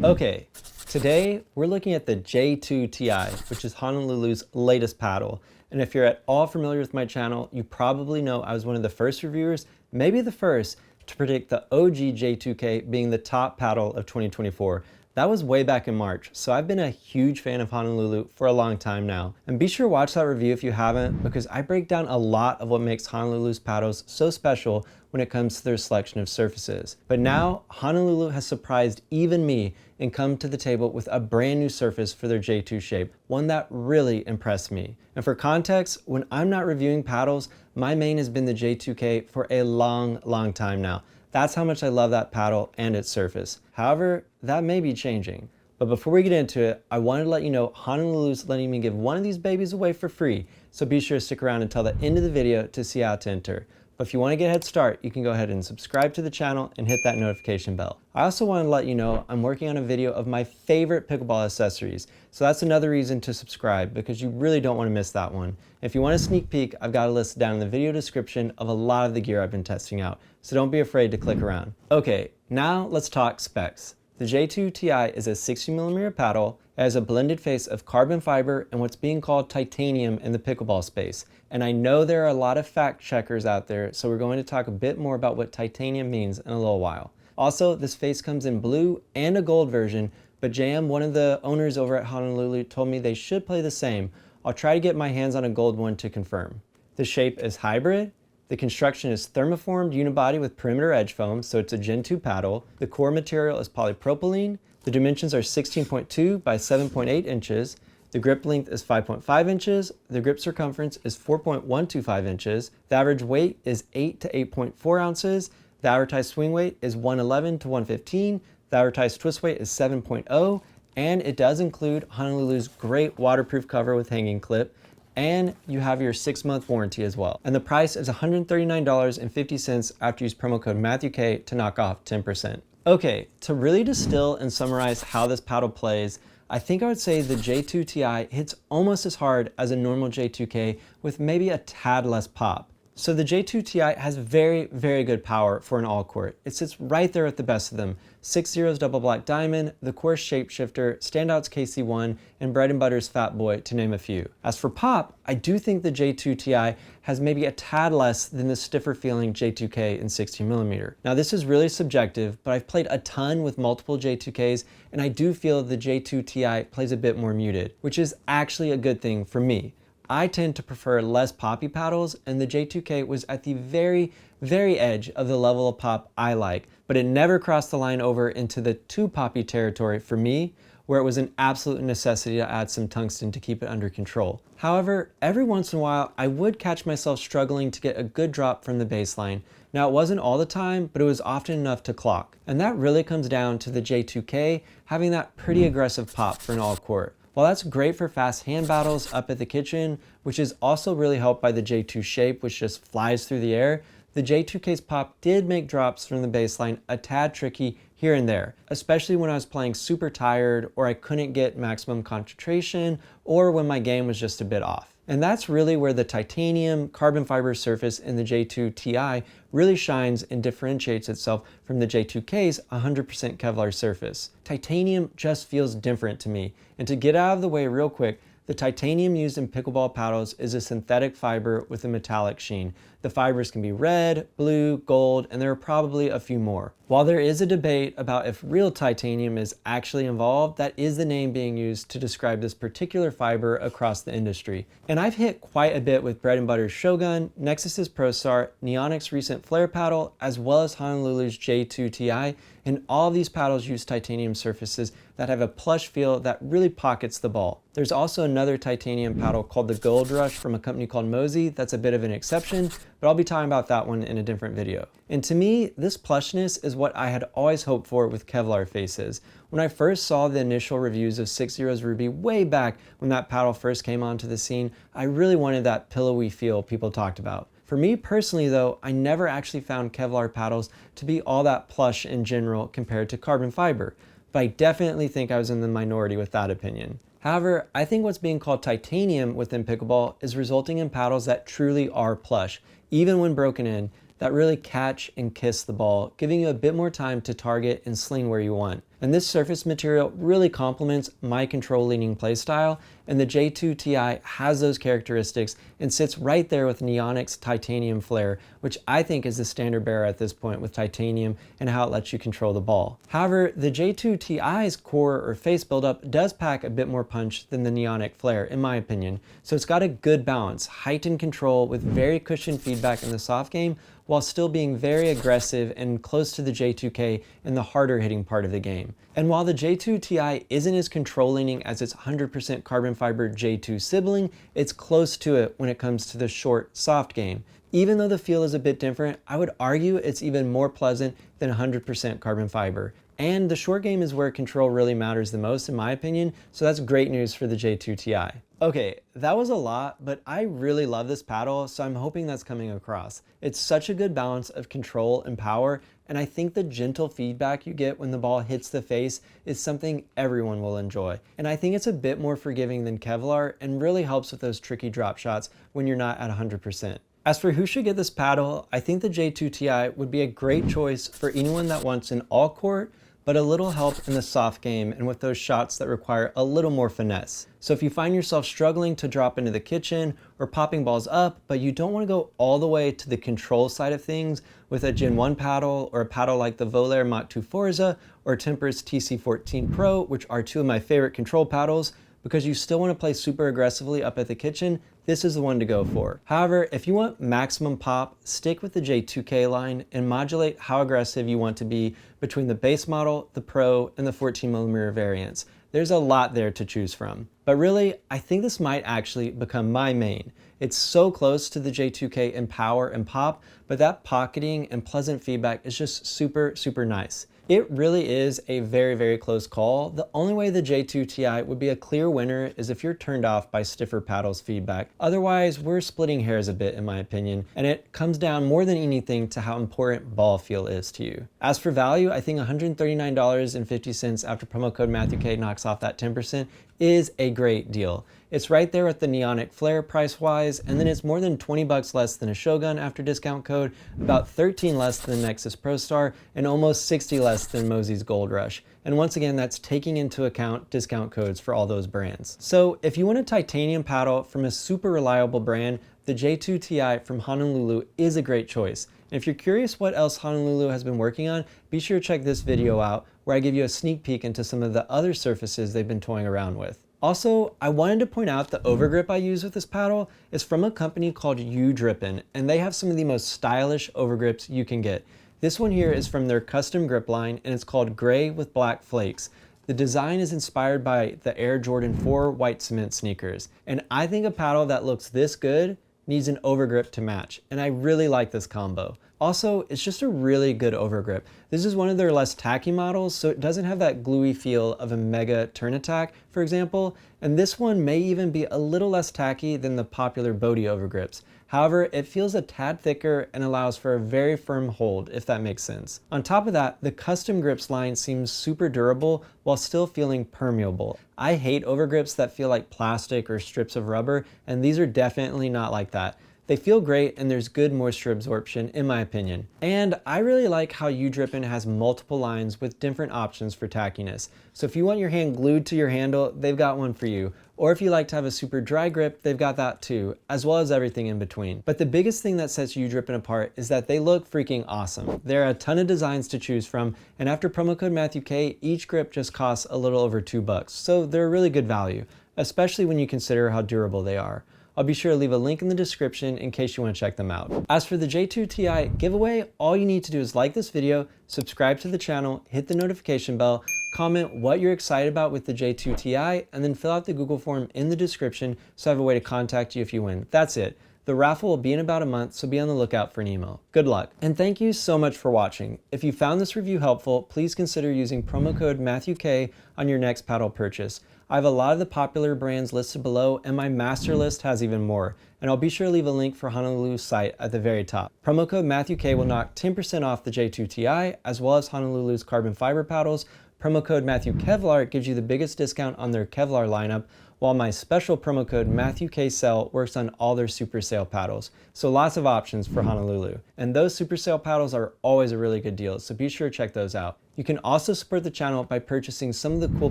Okay, today we're looking at the J2Ti, which is Honolulu's latest paddle. And if you're at all familiar with my channel, you probably know I was one of the first reviewers, maybe the first, to predict the OG J2K being the top paddle of 2024. That was way back in March, so I've been a huge fan of Honolulu for a long time now. And be sure to watch that review if you haven't, because I break down a lot of what makes Honolulu's paddles so special when it comes to their selection of surfaces. But now, Honolulu has surprised even me and come to the table with a brand new surface for their J2 shape, one that really impressed me. And for context, when I'm not reviewing paddles, my main has been the J2K for a long time now. That's how much I love that paddle and its surface. However, that may be changing. But before we get into it, I wanted to let you know Honolulu's letting me give one of these babies away for free, so be sure to stick around until the end of the video to see how to enter. But if you want to get a head start, you can go ahead and subscribe to the channel and hit that notification bell. I also want to let you know I'm working on a video of my favorite pickleball accessories, so that's another reason to subscribe, because you really don't want to miss that one. If you want a sneak peek, I've got a list down in the video description of a lot of the gear I've been testing out, so don't be afraid to click around. Okay, now let's talk specs. The J2Ti is a 60mm paddle. It has a blended face of carbon fiber and what's being called titanium in the pickleball space. And I know there are a lot of fact checkers out there, so we're going to talk a bit more about what titanium means in a little while. Also, this face comes in blue and a gold version, but JM, one of the owners over at Honolulu, told me they should play the same. I'll try to get my hands on a gold one to confirm. The shape is hybrid. The construction is thermoformed unibody with perimeter edge foam, so it's a Gen 2 paddle. The core material is polypropylene. The dimensions are 16.2 by 7.8 inches. The grip length is 5.5 inches. The grip circumference is 4.125 inches. The average weight is 8 to 8.4 ounces. The advertised swing weight is 111 to 115. The advertised twist weight is 7.0. And it does include Honolulu's great waterproof cover with hanging clip. And you have your 6-month warranty as well. And the price is $139.50 after you use promo code MATTHEWK to knock off 10%. Okay, to really distill and summarize how this paddle plays, I think I would say the J2Ti hits almost as hard as a normal J2K with maybe a tad less pop. So the J2Ti has very good power for an all court. It sits right there at the best of them. 6-0's double black diamond, the course shapeshifter, standouts KC1, and bread and butter's fat boy, to name a few. As for pop, I do think the J2Ti has maybe a tad less than the stiffer feeling J2K in 60mm. Now this is really subjective, but I've played a ton with multiple J2Ks, and I do feel the J2Ti plays a bit more muted, which is actually a good thing for me. I tend to prefer less poppy paddles, and the J2K was at the very edge of the level of pop I like, but it never crossed the line over into the too poppy territory for me, where it was an absolute necessity to add some tungsten to keep it under control. However, every once in a while, I would catch myself struggling to get a good drop from the baseline. Now, it wasn't all the time, but it was often enough to clock. And that really comes down to the J2K having that pretty aggressive pop for an all court. While that's great for fast hand battles up at the kitchen, which is also really helped by the J2 shape, which just flies through the air, the J2K's pop did make drops from the baseline a tad tricky here and there, especially when I was playing super tired or I couldn't get maximum concentration or when my game was just a bit off. And that's really where the titanium carbon fiber surface in the J2Ti really shines and differentiates itself from the J2K's 100% Kevlar surface. Titanium just feels different to me. And to get out of the way real quick, the titanium used in pickleball paddles is a synthetic fiber with a metallic sheen. The fibers can be red, blue, gold, and there are probably a few more. While there is a debate about if real titanium is actually involved, that is the name being used to describe this particular fiber across the industry. And I've hit quite a bit with Bread and Butter's Shogun, Nexus's ProStar, Neonic's recent Flare paddle, as well as Honolulu's J2Ti, and all these paddles use titanium surfaces that have a plush feel that really pockets the ball. There's also another titanium paddle called the Gold Rush from a company called Mosey that's a bit of an exception, but I'll be talking about that one in a different video. And to me, this plushness is what I had always hoped for with Kevlar faces. When I first saw the initial reviews of 6-0's Ruby way back when that paddle first came onto the scene, I really wanted that pillowy feel people talked about. For me personally though, I never actually found Kevlar paddles to be all that plush in general compared to carbon fiber, but I definitely think I was in the minority with that opinion. However, I think what's being called titanium within pickleball is resulting in paddles that truly are plush, even when broken in, that really catch and kiss the ball, giving you a bit more time to target and sling where you want. And this surface material really complements my control leaning playstyle, and the J2Ti has those characteristics and sits right there with Neonic's titanium flare, which I think is the standard bearer at this point with titanium and how it lets you control the ball. However, the J2Ti's core or face buildup does pack a bit more punch than the Neonic flare, in my opinion. So it's got a good balance, heightened control with very cushioned feedback in the soft game, while still being very aggressive and close to the J2K in the harder hitting part of the game. And while the J2Ti isn't as control leaning as its 100% carbon fiber J2 sibling, it's close to it when it comes to the short, soft game. Even though the feel is a bit different, I would argue it's even more pleasant than 100% carbon fiber. And the short game is where control really matters the most, in my opinion, so that's great news for the J2Ti. Okay, that was a lot, but I really love this paddle, so I'm hoping that's coming across. It's such a good balance of control and power, and I think the gentle feedback you get when the ball hits the face is something everyone will enjoy. And I think it's a bit more forgiving than Kevlar and really helps with those tricky drop shots when you're not at 100%. As for who should get this paddle, I think the J2Ti would be a great choice for anyone that wants an all-court, but a little help in the soft game and with those shots that require a little more finesse. So if you find yourself struggling to drop into the kitchen or popping balls up, but you don't want to go all the way to the control side of things with a Gen 1 paddle or a paddle like the Volair MATTHEWK Forza or Tempur's TC14 Pro, which are two of my favorite control paddles, because you still want to play super aggressively up at the kitchen, this is the one to go for. However, if you want maximum pop, stick with the J2K line and modulate how aggressive you want to be between the base model, the Pro, and the 14mm variants. There's a lot there to choose from. But really, I think this might actually become my main. It's so close to the J2K in power and pop, but that pocketing and pleasant feedback is just super, super nice. It really is a very, very close call. The only way the J2Ti would be a clear winner is if you're turned off by stiffer paddles feedback. Otherwise, we're splitting hairs a bit in my opinion, and it comes down more than anything to how important ball feel is to you. As for value, I think $139.50 after promo code MATTHEWK knocks off that 10% is a great deal. It's right there with the Neonic Flare price-wise, and then it's more than 20 bucks less than a Shogun after discount code, about 13 less than the Nexus Pro Star, and almost 60 less than Mosey's Gold Rush. And once again, that's taking into account discount codes for all those brands. So if you want a titanium paddle from a super reliable brand, the J2Ti from Honolulu is a great choice. And if you're curious what else Honolulu has been working on, be sure to check this video out where I give you a sneak peek into some of the other surfaces they've been toying around with. Also, I wanted to point out the overgrip I use with this paddle is from a company called UDRIPPIN, and they have some of the most stylish overgrips you can get. This one here is from their custom grip line, and it's called Gray with Black Flakes. The design is inspired by the Air Jordan 4 white cement sneakers, and I think a paddle that looks this good needs an overgrip to match, and I really like this combo. Also, it's just a really good overgrip. This is one of their less tacky models, so it doesn't have that gluey feel of a Mega Turn Attack, for example, and this one may even be a little less tacky than the popular Bodhi overgrips. However, it feels a tad thicker and allows for a very firm hold, if that makes sense. On top of that, the custom grips line seems super durable while still feeling permeable. I hate overgrips that feel like plastic or strips of rubber, and these are definitely not like that. They feel great and there's good moisture absorption in my opinion. And I really like how UDRIPPIN has multiple lines with different options for tackiness. So if you want your hand glued to your handle, they've got one for you. Or if you like to have a super dry grip, they've got that too, as well as everything in between. But the biggest thing that sets UDRIPPIN apart is that they look freaking awesome. There are a ton of designs to choose from, and after promo code MATTHEWK, each grip just costs a little over $2, so they're a really good value, especially when you consider how durable they are. I'll be sure to leave a link in the description in case you want to check them out. As for the J2Ti giveaway, all you need to do is like this video, subscribe to the channel, hit the notification bell, comment what you're excited about with the J2Ti, and then fill out the Google form in the description so I have a way to contact you if you win. That's it. The raffle will be in about a month, so be on the lookout for an email. Good luck. And thank you so much for watching. If you found this review helpful, please consider using promo code MATTHEWK on your next paddle purchase. I have a lot of the popular brands listed below, and my master list has even more. And I'll be sure to leave a link for Honolulu's site at the very top. Promo code MATTHEWK will knock 10% off the J2Ti, as well as Honolulu's carbon fiber paddles, Promo code MATTHEWKevlar gives you the biggest discount on their Kevlar lineup, while my special promo code MATTHEWKSELL works on all their super sale paddles. So lots of options for Honolulu. And those super sale paddles are always a really good deal, so be sure to check those out. You can also support the channel by purchasing some of the cool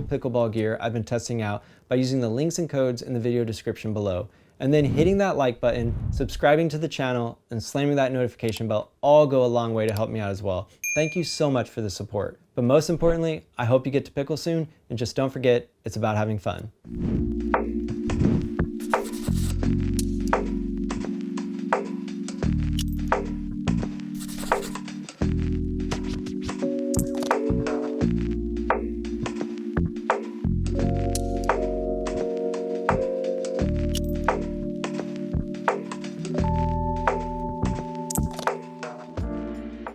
pickleball gear I've been testing out by using the links and codes in the video description below. And then hitting that like button, subscribing to the channel, and slamming that notification bell all go a long way to help me out as well. Thank you so much for the support. But most importantly, I hope you get to pickle soon, and just don't forget, it's about having fun.